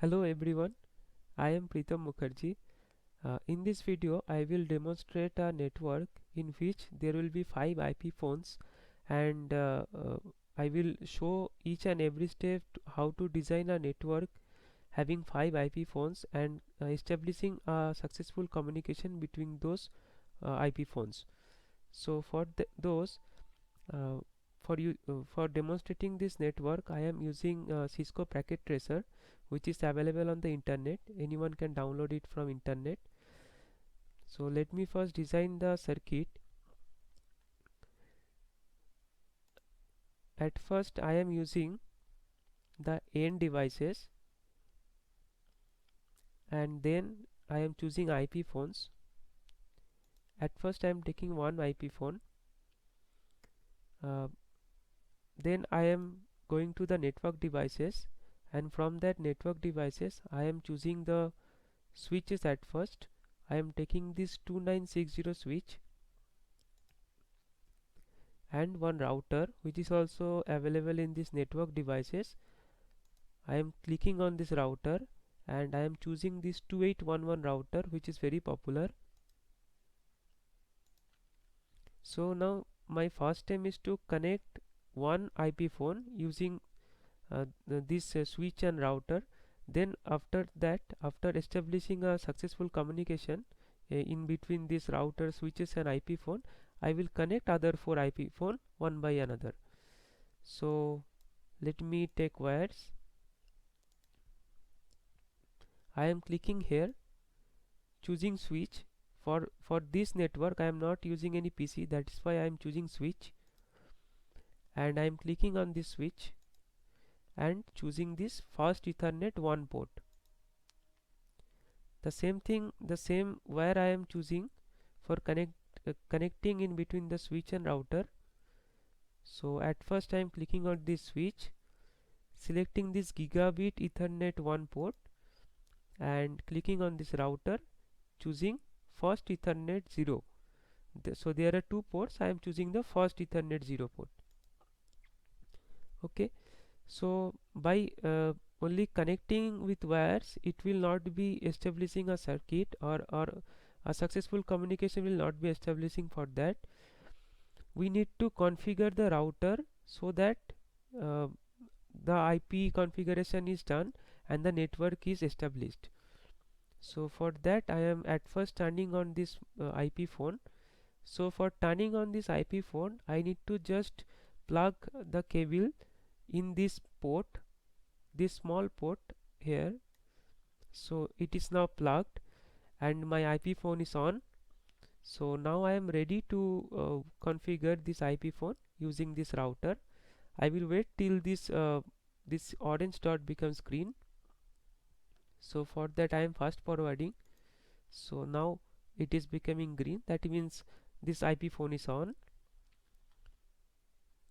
Hello everyone, I am Pritam Mukherjee. In this video, I will demonstrate a network in which there will be 5 IP phones and I will show each and every step how to design a network having 5 IP phones and establishing a successful communication between those IP phones. So for those uh, for demonstrating this network, I am using Cisco Packet Tracer, which is available on the internet. Anyone can download it from internet. So let me first design the circuit. At first, I am using the end devices, and then I am choosing IP phones. At first, I am taking one IP phone. Uh, then I am going to the network devices, and from that network devices, I am choosing the switches. At first I am taking this 2960 switch and one router which is also available in this network devices. I am clicking on this router and I am choosing this 2811 router, which is very popular. So now my first aim is to connect one IP phone using this switch and router. Then after that, after establishing a successful communication in between this router, switches and IP phone, I will connect other 4 IP phone one by another. So let me take wires. I am clicking here, choosing switch. For this network I am not using any PC, that is why I am choosing switch, and I am clicking on this switch and choosing this fast Ethernet 1 port. The same thing, the same wire I am choosing for connecting in between the switch and router. So at first I am clicking on this switch, selecting this gigabit Ethernet 1 port and clicking on this router, choosing first Ethernet 0. So there are two ports, I am choosing the first Ethernet 0 port. Okay, so by only connecting with wires, it will not be establishing a circuit, or a successful communication will not be establishing. For that we need to configure the router so that uh, the IP configuration is done and the network is established. So for that I am at first turning on this IP phone. So for turning on this IP phone, I need to just plug the cable in this port, this small port here. So it is now plugged and my IP phone is on. So now I am ready to configure this IP phone using this router. I will wait till this orange dot becomes green. So for that I am fast forwarding. So now it is becoming green, that means this IP phone is on.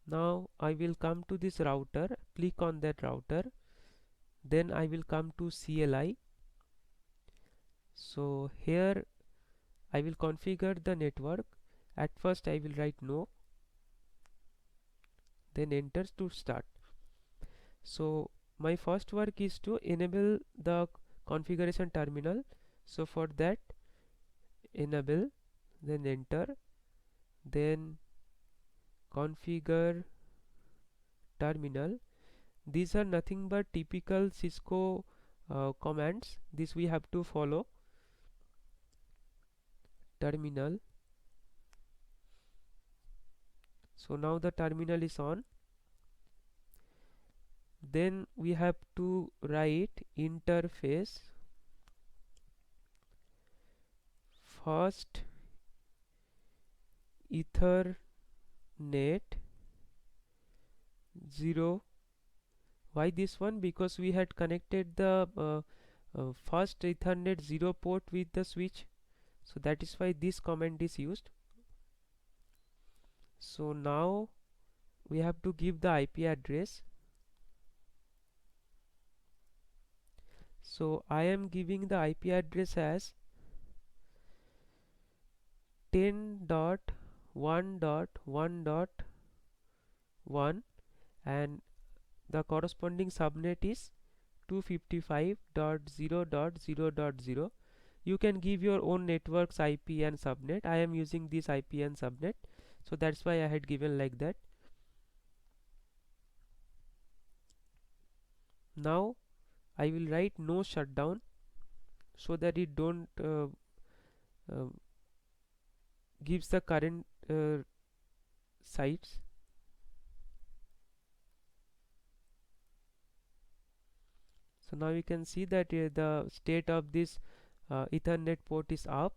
Now I will come to this router, click on that router, then I will come to CLI. So here I will configure the network. At first I will write no, then enter to start. So my first work is to enable the configuration terminal. So for that, enable, then enter, then configure terminal. These are nothing but typical Cisco commands. This we have to follow. Terminal. So now the terminal is on. Then we have to write interface first Ethernet 0. Why this one? Because we had connected the first Ethernet 0 port with the switch, so that is why this command is used. So now we have to give the IP address. So I am giving the IP address as 10.1.1.1 and the corresponding subnet is 255.0.0.0. You can give your own network's IP and subnet. I am using this IP and subnet, so that's why I had given like that. Now I will write no shutdown so that it don't uh, gives the current sites. So now you can see that the state of this Ethernet port is up.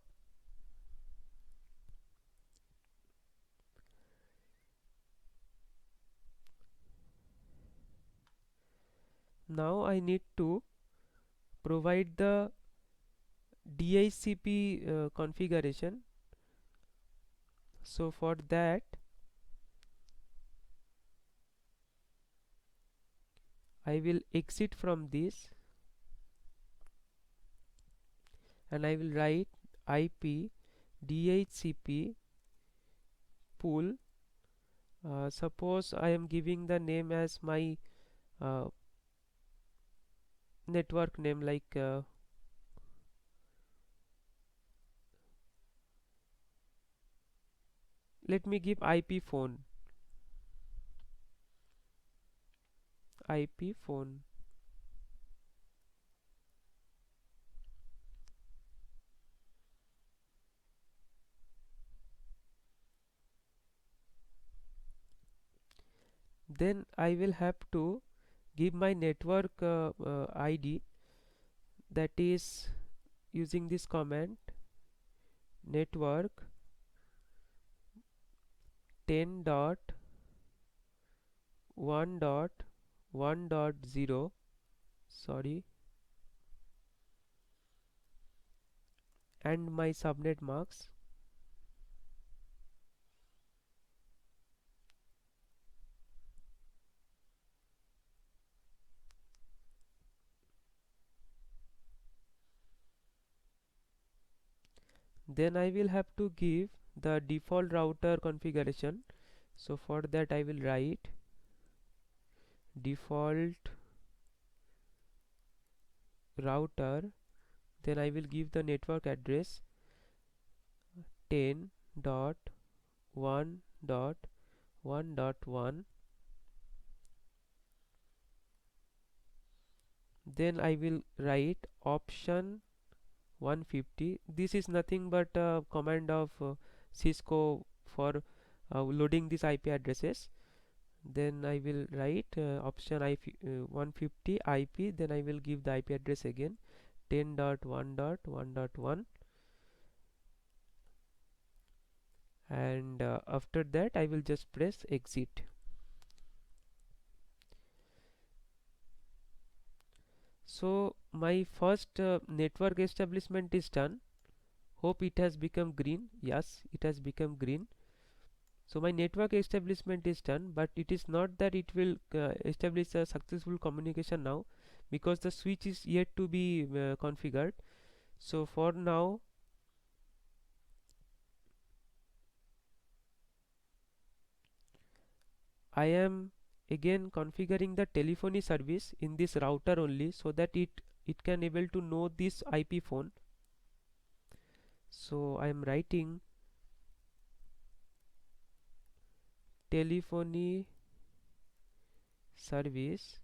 Now I need to provide the DHCP configuration. So for that I will exit from this and I will write IP DHCP pool. Suppose I am giving the name as my uh, network name, like let me give IP phone. IP phone. Then I will have to give my network ID, that is using this command network 10.1.1.0, sorry, and my subnet marks. Then I will have to give the default router configuration. So for that I will write default router, then I will give the network address 10.1.1.1. Then I will write option 150. This is nothing but a command of Cisco for loading these IP addresses. Then I will write option 150 IP, then I will give the IP address again 10.1.1.1, and after that I will just press exit. So my first network establishment is done. Hope it has become green. Yes, it has become green. So my network establishment is done, but it is not that it will establish a successful communication now, because the switch is yet to be configured. So for now I am again configuring the telephony service in this router only, so that it can able to know this IP phone. So I am writing telephony service,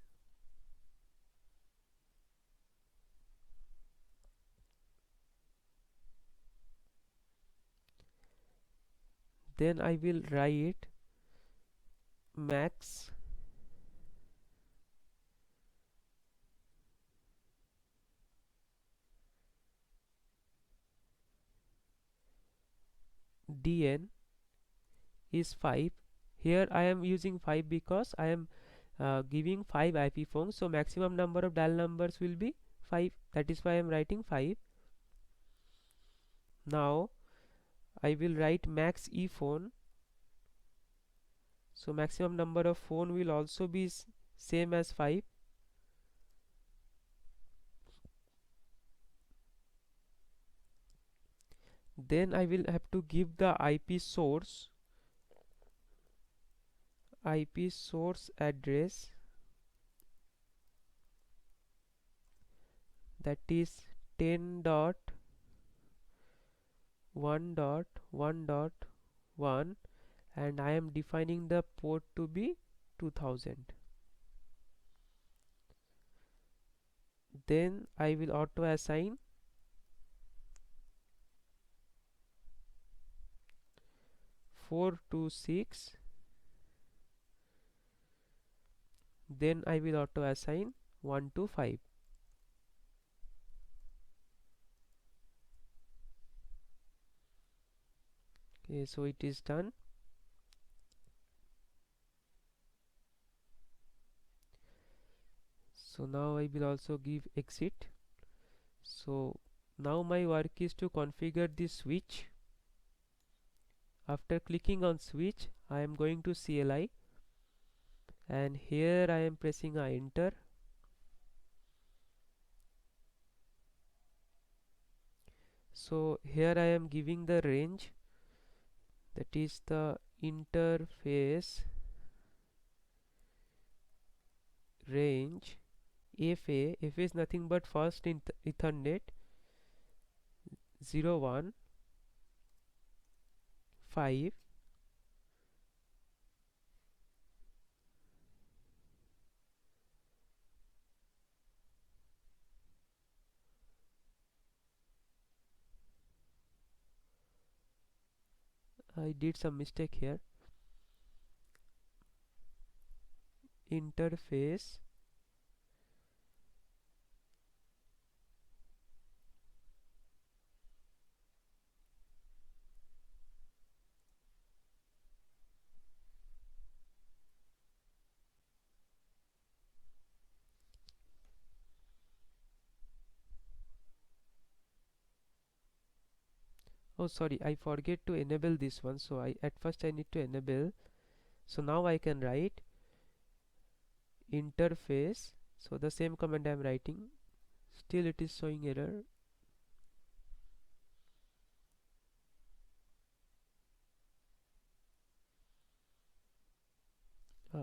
then I will write max DN is 5. Here I am using 5 because I am giving 5 IP phones, so maximum number of dial numbers will be 5. That is why I am writing 5. Now I will write max E phone, so maximum number of phone will also be same as 5. Then I will have to give the IP source address that is 10.1.1.1, and I am defining the port to be 2000. Then I will auto assign 4 to 6. Then I will auto assign 1 to 5. Okay, so it is done. So now I will also give exit. So now my work is to configure this switch. After clicking on switch, I am going to CLI, and here I am pressing a enter. So here I am giving the range, that is the interface range. FA is nothing but first in Ethernet 01 5. I did some mistake here. Interface oh sorry, I forget to enable this one, so I at first I need to enable. So now I can write interface. So the same command I am writing, still it is showing error.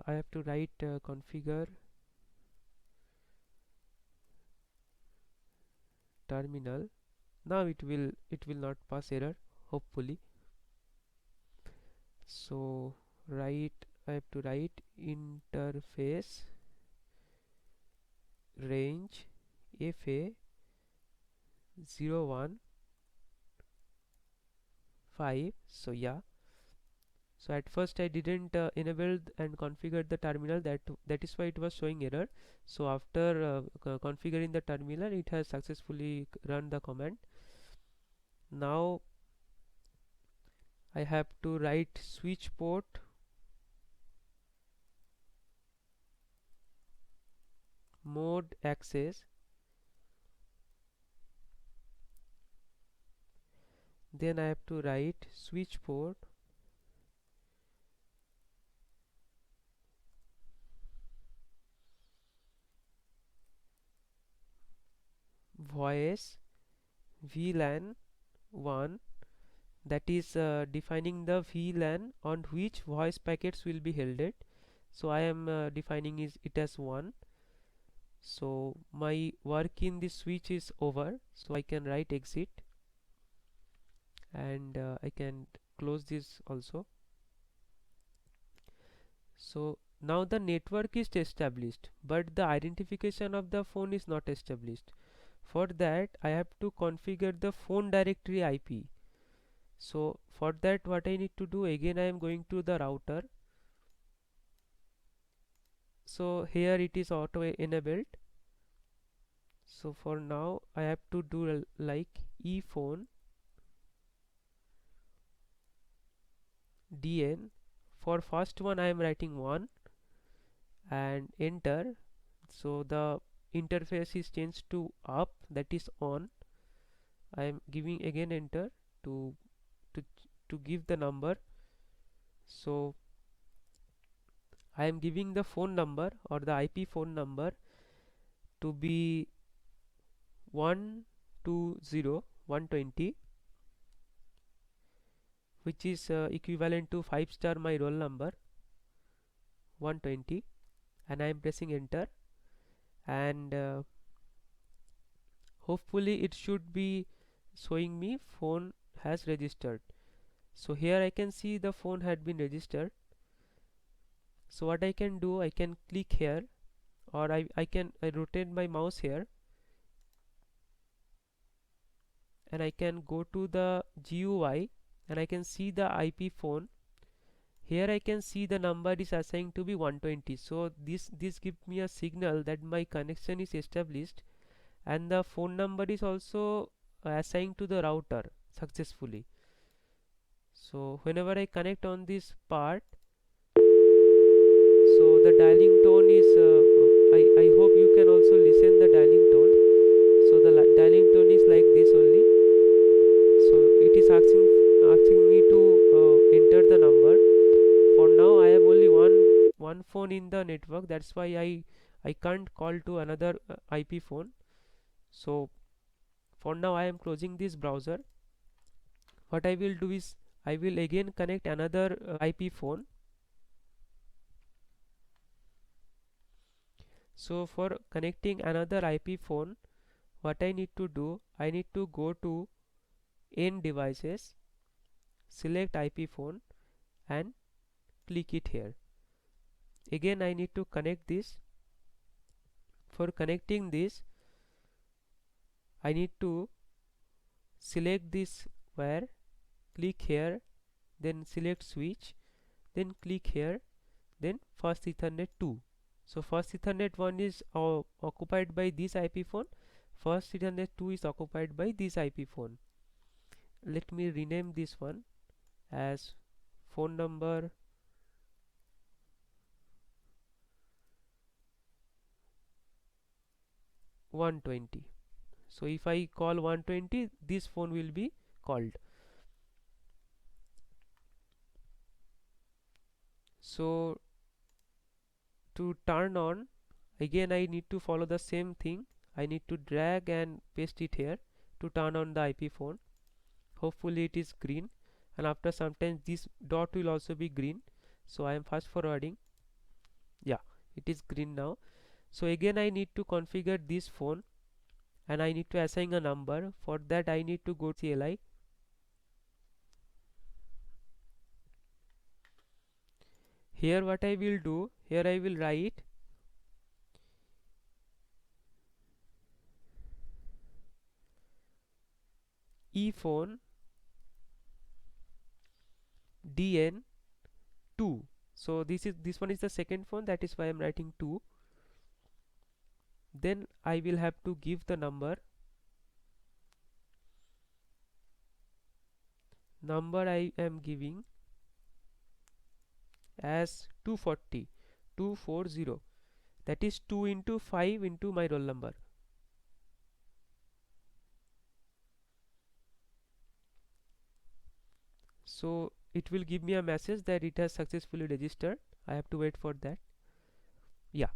I have to write configure terminal. Now it will not pass error, hopefully. So I have to write interface range FA 01 5. So yeah, so at first I didn't enable and configure the terminal, that is why it was showing error. So after configuring the terminal, it has successfully run the command. Now I have to write switch port mode access. Then I have to write switch port voice VLAN 1, that is defining the VLAN on which voice packets will be held. So I am defining it as 1. So my work in this switch is over, so I can write exit, and I can close this also. So now the network is established, but the identification of the phone is not established. For that I have to configure the phone directory IP. So for that, what I need to do, again I am going to the router. So here it is auto enabled. So for now I have to do like ephone dn. For first one I am writing 1 and enter. So the interface is changed to up, that is on. I am giving again enter to to to give the number. So I am giving the phone number or the IP phone number to be 120 which is equivalent to 5 star my roll number 120, and I am pressing enter, and hopefully it should be showing me phone has registered. So here I can see the phone had been registered. So what I can do, I can click here, or I rotate my mouse here, and I can go to the GUI, and I can see the IP phone. Here I can see the number is assigned to be 120. So this gives me a signal that my connection is established, and the phone number is also assigned to the router successfully. So whenever I connect on this part, so the dialing tone is I hope you can also listen the dialing tone. So the dialing tone is like this only. So it is asking me to enter the number. For now I have only one phone in the network, that's why I can't call to another IP phone. So for now I am closing this browser. What I will do is I will again connect another IP phone. So for connecting another IP phone, what I need to do, I need to go to N devices, select IP phone, and click it here. Again I need to connect this. For connecting this, I need to select this wire, click here, then select switch, then click here, then first Ethernet 2. So first Ethernet 1 is occupied by this IP phone, first Ethernet 2 is occupied by this IP phone. Let me rename this one as phone number 120. So if I call 120, this phone will be called. So to turn on, again I need to follow the same thing. I need to drag and paste it here to turn on the IP phone. Hopefully it is green, and after some time this dot will also be green. So I am fast forwarding. Yeah, it is green now. So again I need to configure this phone, and I need to assign a number. For that I need to go to CLI. Here what I will do, here I will write ephone dn2. So this one is the second phone, that is why I am writing 2. Then I will have to give the number I am giving as 240, that is 2 into 5 into my roll number. So it will give me a message that it has successfully registered. I have to wait for that. Yeah,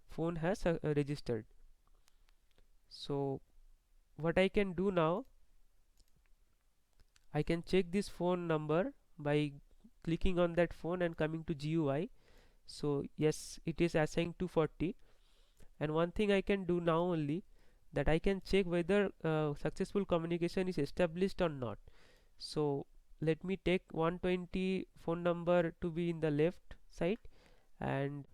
phone has registered. So what I can do now, I can check this phone number by clicking on that phone and coming to GUI. So yes, it is assigned 240. And one thing I can do now only, that I can check whether successful communication is established or not. So let me take 120 phone number to be in the left side and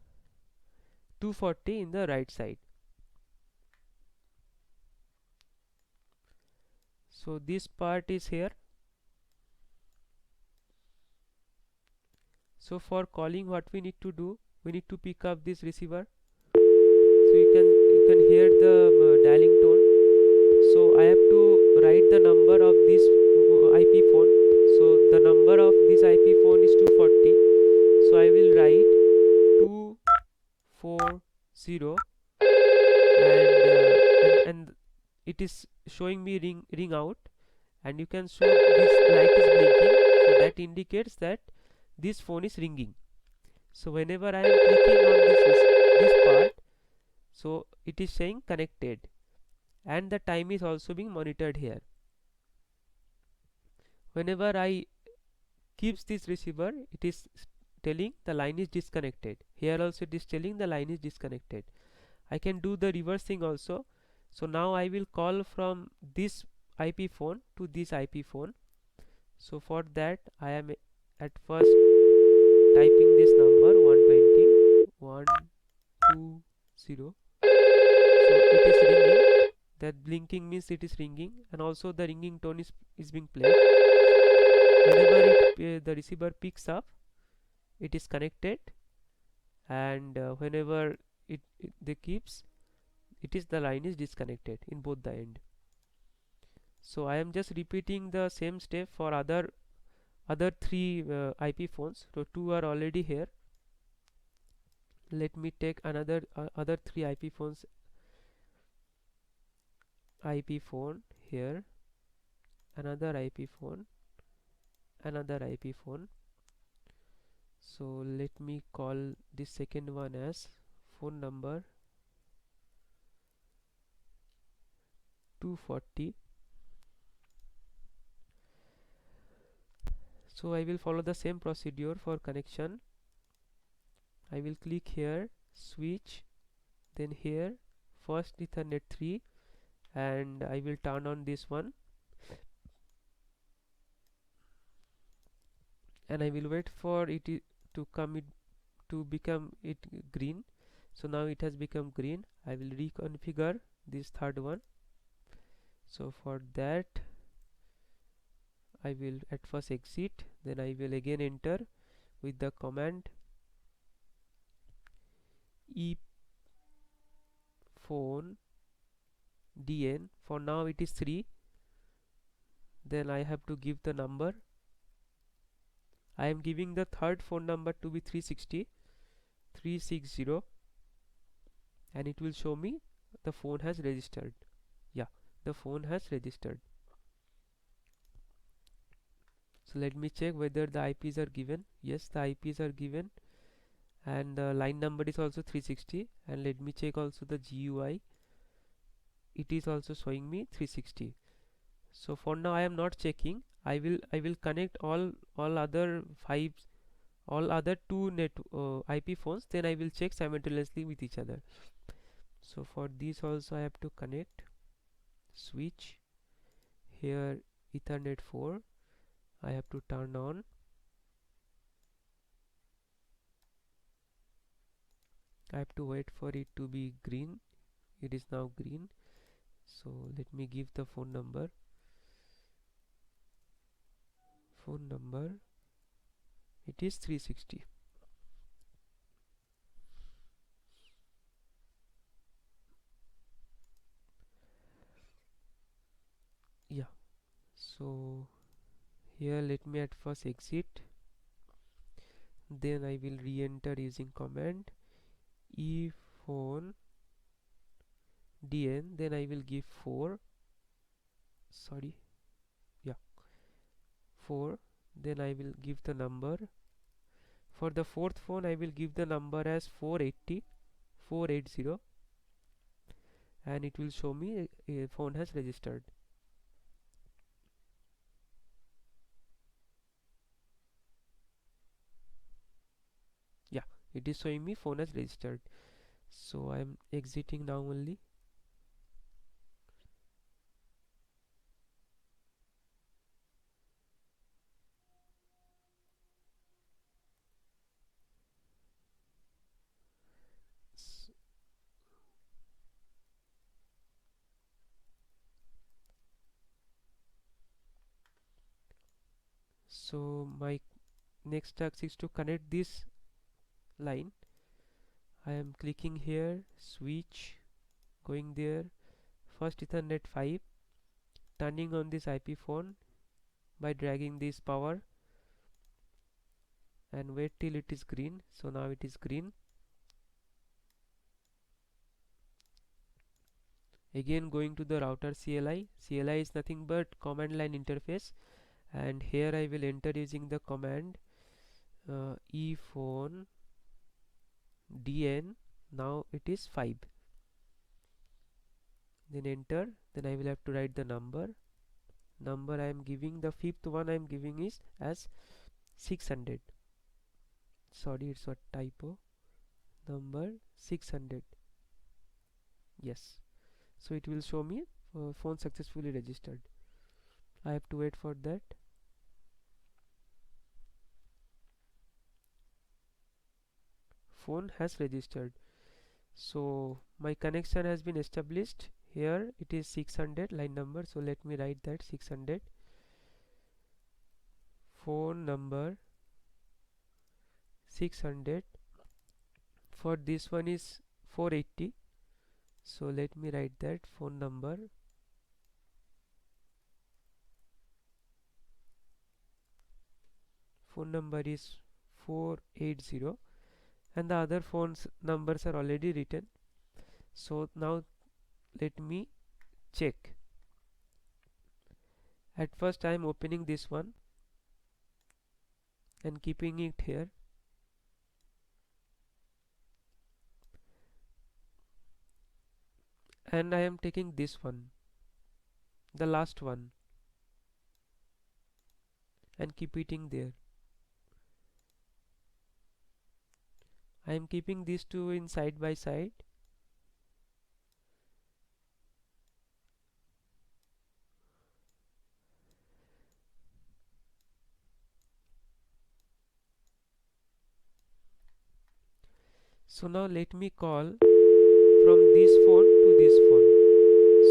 240 in the right side. So this part is here. So for calling, what we need to do, we need to pick up this receiver. So you can hear the dialing tone. So I have to write the number of this IP phone. So the number of this IP phone is 240. So I will write 240, and it is showing me ring out, and you can show this light is blinking. So that indicates that this phone is ringing. So whenever I am clicking on this part, so it is saying connected, and the time is also being monitored here. Whenever I keeps this receiver, it is telling the line is disconnected. Here also it is telling the line is disconnected. I can do the reversing also. So now I will call from this IP phone to this IP phone. So for that I am at first typing this number 120 120. So it is ringing. That blinking means it is ringing, and also the ringing tone is being played. Whenever the receiver picks up, it is connected, and whenever the keeps, it is the line is disconnected in both the end. So I am just repeating the same step for other three IP phones. So two are already here. Let me take another other three IP phones. IP phone here, another IP phone, another IP phone. So let me call this second one as phone number 240. So I will follow the same procedure for connection. I will click here, switch, then here first Ethernet 3, and I will turn on this one, and I will wait for it to come to become it green. So now it has become green. I will reconfigure this third one. So for that I will at first exit, then I will again enter with the command e phone dn. For now it is 3, then I have to give the number. I am giving the third phone number to be 360, and it will show me the phone has registered. Yeah, the phone has registered. So let me check whether the IPs are given. Yes, the IPs are given, and the line number is also 360. And let me check also the GUI. It is also showing me 360. So for now I am not checking. I will connect all other five, all other two IP phones, then I will check simultaneously with each other. So for this also I have to connect, switch here, Ethernet 4 I have to turn on. I have to wait for it to be green. It is now green. So let me give the phone number. Phone number, it is 360. Yeah, so here let me at first exit, then I will re-enter using command e phone dn, then I will give 4, sorry, yeah, 4, then I will give the number. For the fourth phone I will give the number as 480, and it will show me a phone has registered. Yeah, it is showing me phone has registered. So I am exiting now only. So my next task is to connect this line. I am clicking here, switch, going there, first Ethernet 5, turning on this IP phone by dragging this power, and wait till it is green. So now it is green. Again going to the router CLI. CLI is nothing but command line interface, and here I will enter using the command ephone dn. Now it is 5, then enter, then I will have to write the number. I am giving, the fifth one I am giving is as 600. Sorry, it's a typo. Number 600. Yes. so it will show me phone successfully registered. I have to wait for that. Phone has registered. So my connection has been established. Here it is 600 line number, so let me write that 600. Phone number 600. For this one is 480, so let me write that phone number is 480, and the other phones numbers are already written. So now let me check. At first I am opening this one and keeping it here, and I am taking this one, the last one, and keep it there. I am keeping these two in side by side. So now let me call from this phone to this phone.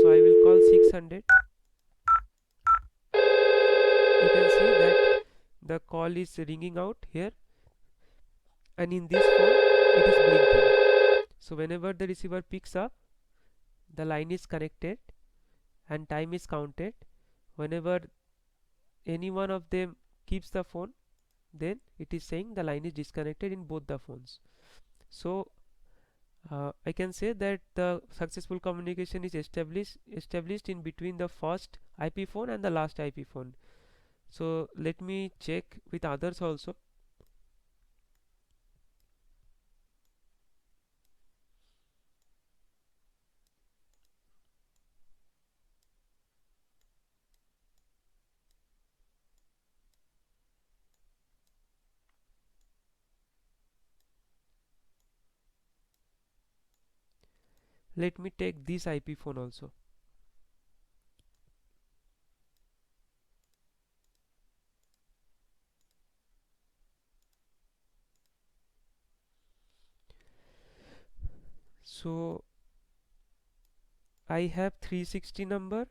So I will call 600. You can see that the call is ringing out here, and in this phone it is blinking. So whenever the receiver picks up, the line is connected and time is counted. Whenever any one of them keeps the phone, then it is saying the line is disconnected in both the phones. So I can say that the successful communication is established in between the first IP phone and the last IP phone. So let me check with others also. Let me take this IP phone also. So I have 360 number,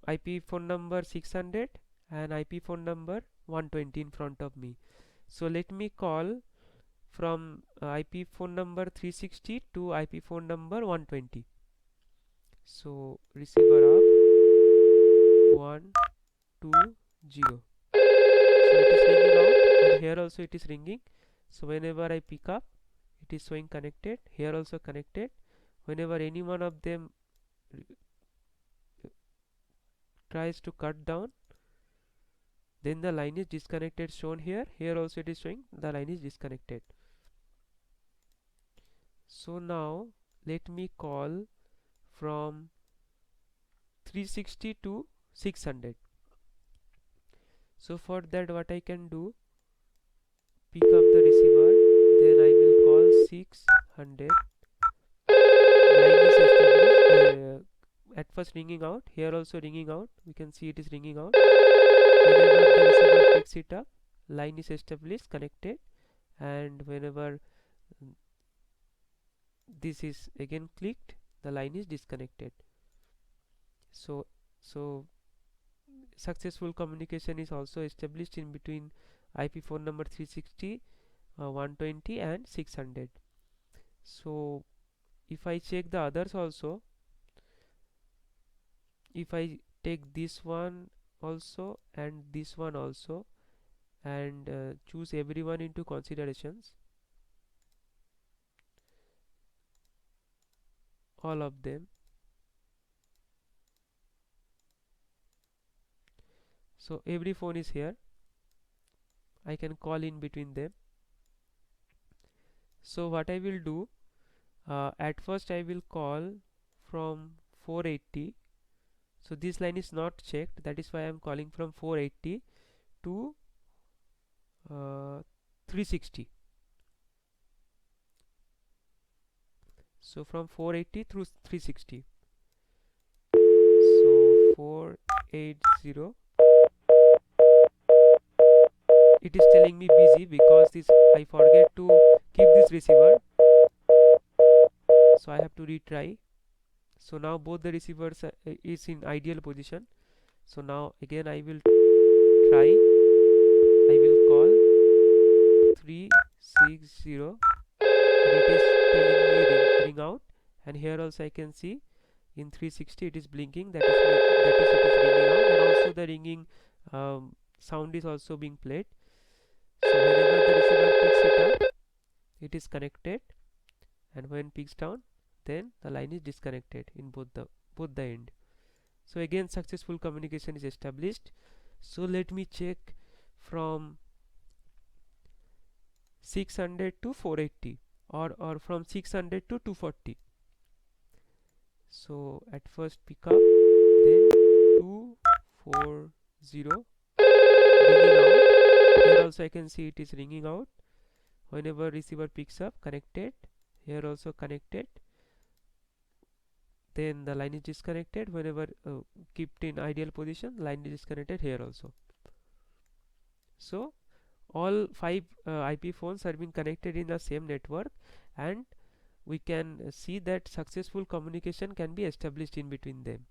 IP phone number 600, and IP phone number 120 in front of me. So let me call from IP phone number 360 to IP phone number 120. So receiver up 120. So it is ringing out, and here also it is ringing. So whenever I pick up, it is showing connected. Here also connected. Whenever any one of them tries to cut down, then the line is disconnected, shown here. Here also it is showing the line is disconnected. So now let me call from 360 to 600. So for that, what I can do, pick up the receiver, then I will call 600. Line is established, at first ringing out, here also ringing out. We can see it is ringing out. Whenever the receiver picks it up, line is established, connected, and whenever this is again clicked, the line is disconnected. So successful communication is also established in between IP phone number 360, 120 and 600. So if I check the others also, if I take this one also and this one also, and choose everyone into considerations, all of them, so every phone is here, I can call in between them. So what I will do, at first I will call from 480. So this line is not checked, that is why I am calling from 480 to 360. So from 480 through 360. 80. It is telling me busy because this I forget to keep this receiver, so I have to retry. So now both the receivers is in ideal position. So now again I will try. I will call 360 and it is telling me ring out, and here also I can see in 360 it is blinking, that is it is ringing out, and also the ringing sound is also being played. So whenever the receiver picks it up, it is connected, and when picks down, then the line is disconnected in both the end. So again successful communication is established. So let me check from 600 to 480, or from 600 to 240. So at first pick up, then 240 ringing out. Here also I can see it is ringing out. Whenever receiver picks up, connected. Here also connected. Then the line is disconnected. Whenever kept in ideal position, line is disconnected here also. So all 5 IP phones are being connected in the same network, and we can see that successful communication can be established in between them.